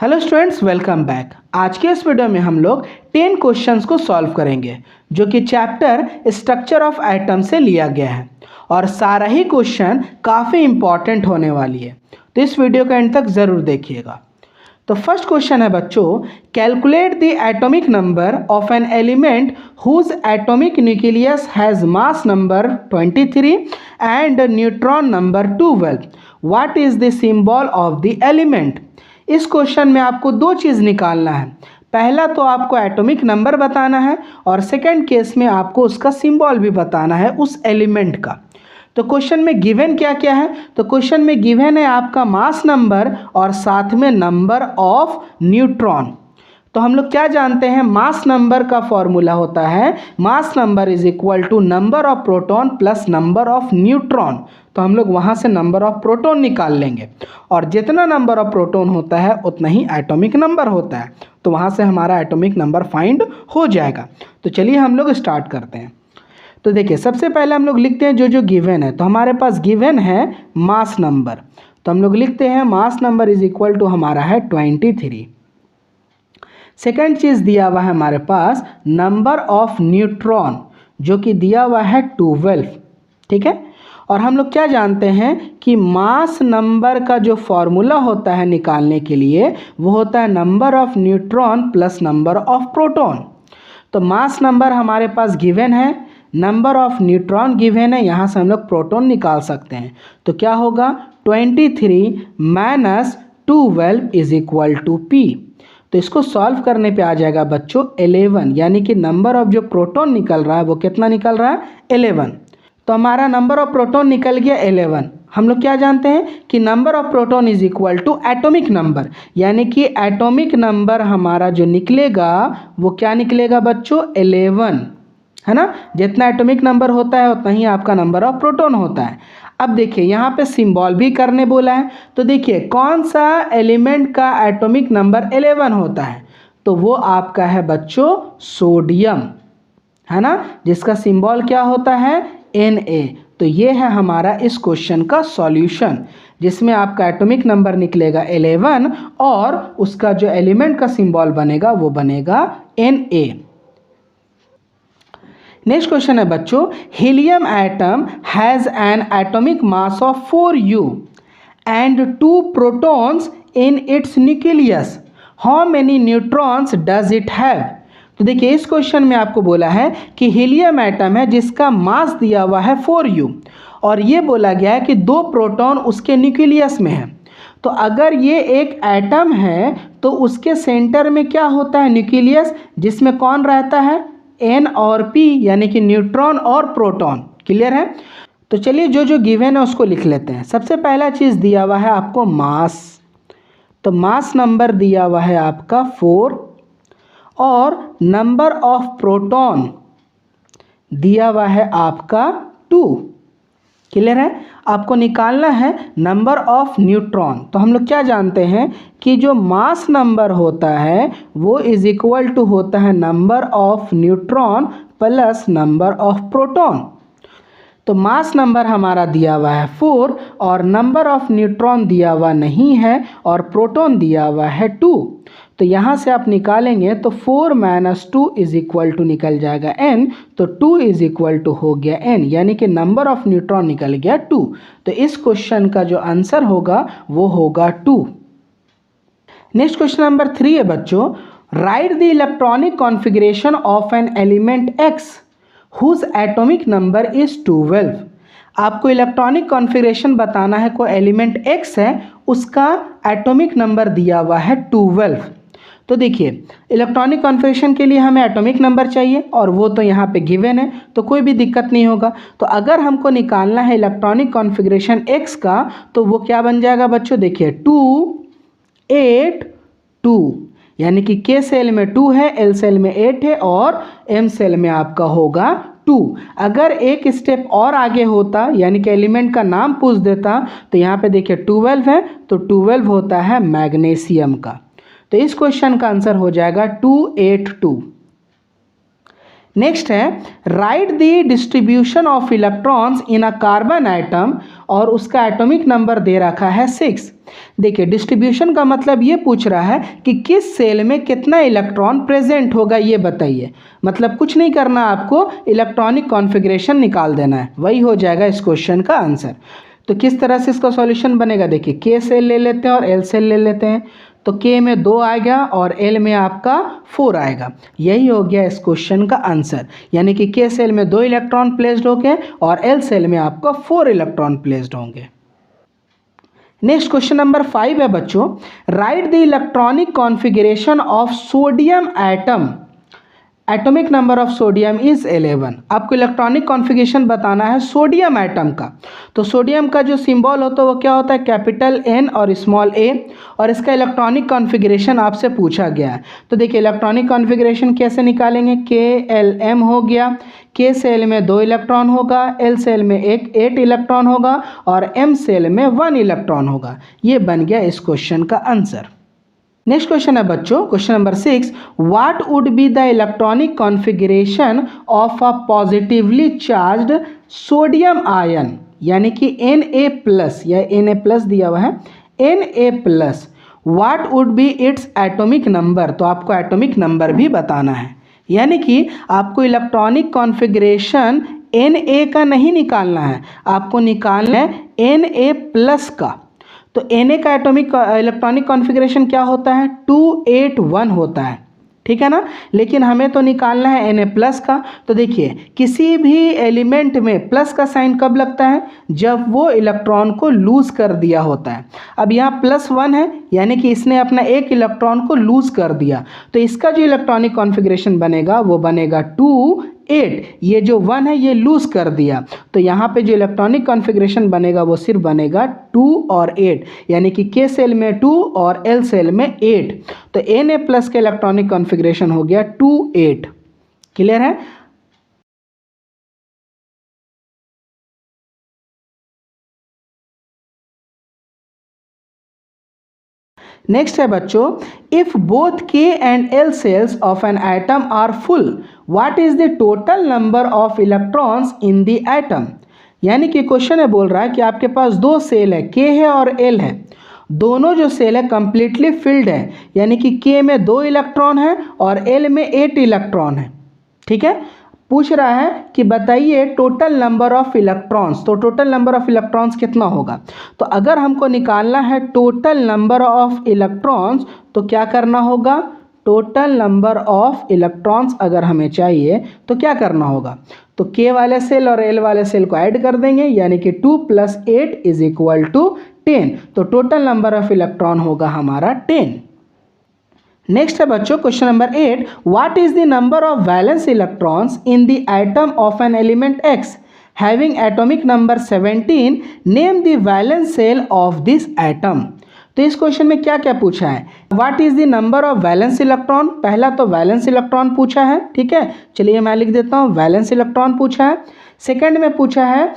Hello students, welcome back. आज के इस वीडियो में हम लोग 10 क्वेश्चंस को सॉल्व करेंगे जो कि चैप्टर स्ट्रक्चर ऑफ एटम से लिया गया है और सारा ही क्वेश्चन काफ़ी इंपॉर्टेंट होने वाली है, तो इस वीडियो का एंड तक ज़रूर देखिएगा। तो फर्स्ट क्वेश्चन है बच्चों, calculate the atomic number of an element whose atomic nucleus has mass number 23 and neutron number 12। What is the symbol of the element. इस क्वेश्चन में आपको दो चीज़ निकालना है। पहला तो आपको एटॉमिक नंबर बताना है और सेकंड केस में आपको उसका सिंबल भी बताना है उस एलिमेंट का। तो क्वेश्चन में गिवन क्या क्या है, तो क्वेश्चन में गिवन है आपका मास नंबर और साथ में नंबर ऑफ न्यूट्रॉन। तो हम लोग क्या जानते हैं, मास नंबर का फॉर्मूला होता है mass number is equal to number of proton plus number of neutron. तो हम लोग वहाँ से नंबर ऑफ प्रोटॉन निकाल लेंगे और जितना नंबर ऑफ प्रोटॉन होता है उतना ही एटॉमिक नंबर होता है, तो वहाँ से हमारा एटॉमिक नंबर फाइंड हो जाएगा। तो चलिए हम लोग स्टार्ट करते हैं। तो देखिए सबसे पहले हम लोग लिखते हैं जो गिवन है। तो हमारे पास गिवन है मास नंबर, तो हम लोग लिखते हैं mass number is equal to हमारा है 23। सेकेंड चीज़ दिया हुआ है हमारे पास नंबर ऑफ न्यूट्रॉन जो कि दिया हुआ है 12। ठीक है, और हम लोग क्या जानते हैं कि मास नंबर का जो फॉर्मूला होता है निकालने के लिए वो होता है number of neutron plus number of proton. तो मास नंबर हमारे पास गिवन है, नंबर ऑफ न्यूट्रॉन गिवन है, यहाँ से हम लोग प्रोटॉन निकाल सकते हैं। तो क्या होगा 23 minus 12 is equal to P. तो इसको सॉल्व करने पे आ जाएगा बच्चों 11, यानी कि नंबर ऑफ जो प्रोटॉन निकल रहा है वो कितना निकल रहा है 11। तो हमारा नंबर ऑफ प्रोटॉन निकल गया 11। हम लोग क्या जानते हैं कि number of proton is equal to atomic number, यानी कि एटॉमिक नंबर हमारा जो निकलेगा वो क्या निकलेगा बच्चों 11, है ना। जितना एटॉमिक नंबर होता है उतना ही आपका नंबर ऑफ प्रोटॉन होता है। अब देखिए यहाँ पे सिंबल भी करने बोला है, तो देखिए कौन सा एलिमेंट का एटॉमिक नंबर 11 होता है, तो वो आपका है बच्चों सोडियम, है ना, जिसका सिंबल क्या होता है Na। तो ये है हमारा इस क्वेश्चन का सॉल्यूशन, जिसमें आपका एटॉमिक नंबर निकलेगा 11 और उसका जो एलिमेंट का सिंबल बनेगा वो बनेगा Na। नेक्स्ट क्वेश्चन है बच्चों, helium atom has an atomic mass of 4u and 2 protons in its nucleus, how many neutrons does it have. तो देखिए इस क्वेश्चन में आपको बोला है कि हीलियम एटम है जिसका मास दिया हुआ है 4u और ये बोला गया है कि 2 प्रोटॉन उसके न्यूक्लियस में है। तो अगर ये एक एटम है तो उसके सेंटर में क्या होता है न्यूक्लियस, जिसमें कौन रहता है N और P, यानी कि न्यूट्रॉन और प्रोटॉन। क्लियर है। तो चलिए जो गिवन है उसको लिख लेते हैं। सबसे पहला चीज़ दिया हुआ है आपको मास, तो मास नंबर दिया हुआ है आपका 4 और नंबर ऑफ प्रोटॉन दिया हुआ है आपका 2। क्लियर है। आपको निकालना है नंबर ऑफ न्यूट्रॉन। तो हम लोग क्या जानते हैं कि जो मास नंबर होता है वो इज इक्वल टू होता है number of neutron plus number of proton. तो मास नंबर हमारा दिया हुआ है 4 और नंबर ऑफ न्यूट्रॉन दिया हुआ नहीं है और प्रोटॉन दिया हुआ है 2। तो यहाँ से आप निकालेंगे तो 4 माइनस 2 इज इक्वल टू निकल जाएगा n, तो 2 इज इक्वल टू हो गया n, यानी कि नंबर ऑफ न्यूट्रॉन निकल गया 2। तो इस क्वेश्चन का जो आंसर होगा वो होगा 2। नेक्स्ट क्वेश्चन नंबर 3 है बच्चों, write the electronic configuration of an element x whose atomic number is 12। आपको इलेक्ट्रॉनिक कॉन्फ़िगरेशन बताना है, कोई एलिमेंट x है उसका एटॉमिक नंबर दिया हुआ है 12। तो देखिए इलेक्ट्रॉनिक कॉन्फ़िगरेशन के लिए हमें एटॉमिक नंबर चाहिए और वो तो यहाँ पे गिवन है, तो कोई भी दिक्कत नहीं होगा। तो अगर हमको निकालना है इलेक्ट्रॉनिक कॉन्फ़िगरेशन x का तो वो क्या बन जाएगा बच्चों, देखिए 2 8 2, यानी कि K सेल में 2 है, L सेल में 8 है और M सेल में आपका होगा 2। अगर एक स्टेप और आगे होता यानी कि एलिमेंट का नाम पूछ देता तो यहाँ पे देखिए 12 है, तो 12 होता है मैग्नीशियम का। तो इस क्वेश्चन का आंसर हो जाएगा 282। नेक्स्ट है right the distribution of electrons in a carbon atom, और उसका एटॉमिक नंबर दे रखा है 6। देखिए डिस्ट्रीब्यूशन का मतलब ये पूछ रहा है कि किस सेल में कितना इलेक्ट्रॉन प्रेजेंट होगा ये बताइए। मतलब कुछ नहीं करना, आपको इलेक्ट्रॉनिक कॉन्फ़िगरेशन निकाल देना है, वही हो जाएगा इस क्वेश्चन का आंसर। तो किस तरह से इसका सॉल्यूशन बनेगा, देखिए के सेल ले लेते हैं और एल सेल ले लेते हैं। तो के में 2 आएगा और एल में आपका 4 आएगा। यही हो गया इस क्वेश्चन का आंसर, यानी कि के सेल में 2 इलेक्ट्रॉन प्लेस्ड होंगे और एल सेल में आपका 4 इलेक्ट्रॉन प्लेस्ड होंगे। नेक्स्ट क्वेश्चन नंबर 5 है बच्चों, write the electronic configuration of sodium atom, atomic number of sodium is 11। आपको इलेक्ट्रॉनिक कॉन्फ़िगरेशन बताना है सोडियम एटम का। तो सोडियम का जो सिंबल होता है वो क्या होता है, कैपिटल N और स्मॉल a, और इसका इलेक्ट्रॉनिक कॉन्फ़िगरेशन आपसे पूछा गया है। तो देखिए इलेक्ट्रॉनिक कॉन्फ़िगरेशन कैसे निकालेंगे, KLM हो गया, K सेल में 2 इलेक्ट्रॉन होगा, L सेल में 8 इलेक्ट्रॉन होगा और M सेल में 1 इलेक्ट्रॉन होगा। ये बन गया इस क्वेश्चन का आंसर। नेक्स्ट क्वेश्चन है बच्चों, question number 6, what would be the electronic configuration of a positively charged sodium ion, यानी कि Na+ या Na+ दिया हुआ है, Na+, what would be its atomic number. तो आपको एटॉमिक नंबर भी बताना है, यानी कि आपको इलेक्ट्रॉनिक कॉन्फ़िगरेशन Na का नहीं निकालना है, आपको निकालना है Na+ का। तो Na का एटॉमिक इलेक्ट्रॉनिक कॉन्फ़िगरेशन क्या होता है, 281 होता है, ठीक है ना। लेकिन हमें तो निकालना है Na+ का। तो देखिए किसी भी एलिमेंट में प्लस का साइन कब लगता है, जब वो इलेक्ट्रॉन को लूज़ कर दिया होता है। अब यहाँ +1 है, यानी कि इसने अपना एक इलेक्ट्रॉन को लूज़ कर दिया, तो इसका जो इलेक्ट्रॉनिक कॉन्फ़िगरेशन बनेगा वो बनेगा 2-8। ये जो 1 है ये लूज़ कर दिया, तो यहाँ पे जो इलेक्ट्रॉनिक कॉन्फ़िगरेशन बनेगा वो सिर्फ बनेगा 2 और 8, यानी कि के सेल में 2 और एल सेल में 8। तो Na+ के इलेक्ट्रॉनिक कॉन्फ़िगरेशन हो गया 2-8। क्लियर है। नेक्स्ट है बच्चों, if both K and L shells of an atom are full, what is the total number of electrons in the atom. यानी कि क्वेश्चन है बोल रहा है कि आपके पास 2 सेल है, के है और एल है, दोनों जो सेल है कंप्लीटली फिल्ड है, यानी कि के में 2 इलेक्ट्रॉन है और एल में 8 इलेक्ट्रॉन है, ठीक है। पूछ रहा है कि बताइए टोटल नंबर ऑफ इलेक्ट्रॉन्स, तो टोटल नंबर ऑफ इलेक्ट्रॉन्स कितना होगा। तो अगर हमको निकालना है टोटल नंबर ऑफ इलेक्ट्रॉन्स तो क्या करना होगा, टोटल नंबर ऑफ इलेक्ट्रॉन्स अगर हमें चाहिए तो क्या करना होगा, तो के वाले सेल और एल वाले सेल को ऐड कर देंगे, यानी कि 2 + 8 = 10। तो टोटल नंबर ऑफ इलेक्ट्रॉन होगा हमारा 10। नेक्स्ट है बच्चों question number 8, what is the number of valence electrons in the atom of an element X having atomic number 17, name the valence shell of this atom. तो इस question में क्या क्या पूछा है, what is the number of valence electron, पहला तो valence electron पूछा है, ठीक है, चलिए मैं लिख देता हूँ, वैलेंस इलेक्ट्रॉन पूछा है। सेकेंड में पूछा है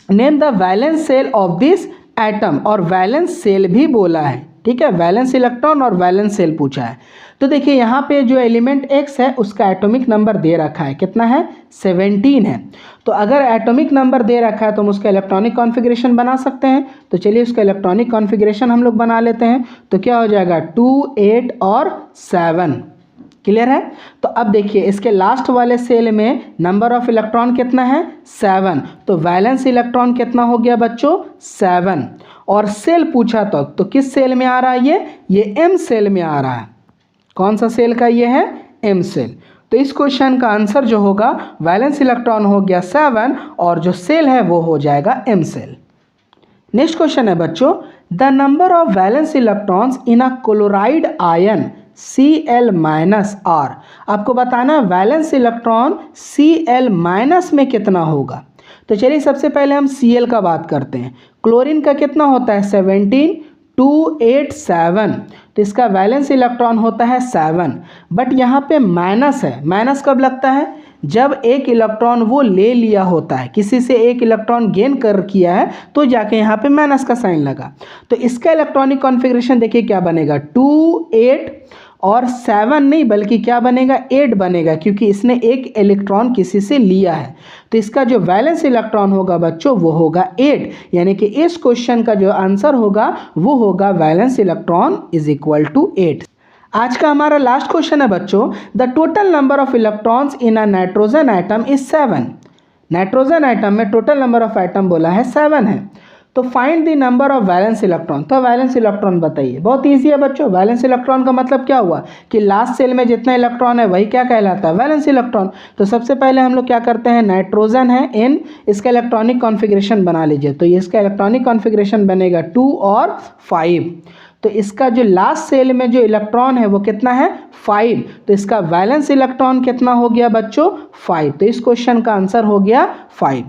name the valence shell of this atom, और वैलेंस सेल भी बोला है, ठीक है, वैलेंस इलेक्ट्रॉन और वैलेंस सेल पूछा है। तो देखिए यहाँ पे जो एलिमेंट X है उसका एटॉमिक नंबर दे रखा है, कितना है, 17 है। तो अगर एटॉमिक नंबर दे रखा है तो हम उसका इलेक्ट्रॉनिक कॉन्फ़िगरेशन बना सकते हैं। तो चलिए उसका इलेक्ट्रॉनिक कॉन्फ़िगरेशन हम लोग बना लेते हैं। तो क्या हो जाएगा, 2, 8 और 7। क्लियर है। तो अब देखिए इसके लास्ट वाले सेल में नंबर ऑफ इलेक्ट्रॉन कितना है, 7। तो वैलेंस इलेक्ट्रॉन कितना हो गया बच्चों, 7। और सेल पूछा तो किस सेल में आ रहा है ये M सेल में आ रहा है। कौन सा सेल का ये है, M सेल। तो इस क्वेश्चन का आंसर जो होगा वैलेंस इलेक्ट्रॉन हो गया 7 और जो सेल है वो हो जाएगा M सेल। नेक्स्ट क्वेश्चन है बच्चों, the number of valence electrons in a chloride ion Cl-R। आपको बताना है वैलेंस इलेक्ट्रॉन Cl- में कितना होगा। तो चलिए सबसे पहले हम Cl का बात करते हैं। क्लोरीन का कितना होता है, 17, 2, 8, 7। तो इसका वैलेंस इलेक्ट्रॉन होता है 7, बट यहाँ पे माइनस है। माइनस कब लगता है, जब एक इलेक्ट्रॉन वो ले लिया होता है, किसी से एक इलेक्ट्रॉन गेन कर किया है तो जाके यहाँ पे माइनस का साइन लगा। तो इसका इलेक्ट्रॉनिक कॉन्फ़िगरेशन देखिए क्या बनेगा, 2, 8 और 7 नहीं बल्कि क्या बनेगा 8 बनेगा, क्योंकि इसने एक इलेक्ट्रॉन किसी से लिया है। तो इसका जो वैलेंस इलेक्ट्रॉन होगा बच्चों वो होगा 8, यानी कि इस क्वेश्चन का जो आंसर होगा वो होगा valence electron is equal to 8। आज का हमारा लास्ट क्वेश्चन है बच्चों, the total number of electrons in a nitrogen atom is 7। Nitrogen atom में टोटल नंबर ऑफ एटम बोला है 7 है। तो find the number of valence electron. तो वैलेंस इलेक्ट्रॉन बताइए। बहुत इजी है बच्चों। वैलेंस इलेक्ट्रॉन का मतलब क्या हुआ कि लास्ट सेल में जितना इलेक्ट्रॉन है वही क्या कहलाता है, वैलेंस इलेक्ट्रॉन। तो सबसे पहले हम लोग क्या करते हैं, नाइट्रोजन है N, इसका इलेक्ट्रॉनिक कॉन्फ़िगरेशन बना लीजिए। तो इसका इलेक्ट्रॉनिक कॉन्फ़िगरेशन बनेगा 2 और 5। तो इसका जो लास्ट सेल में जो इलेक्ट्रॉन है वो कितना है 5। तो इसका वैलेंस इलेक्ट्रॉन कितना हो गया बच्चों 5। तो इस क्वेश्चन का आंसर हो गया 5।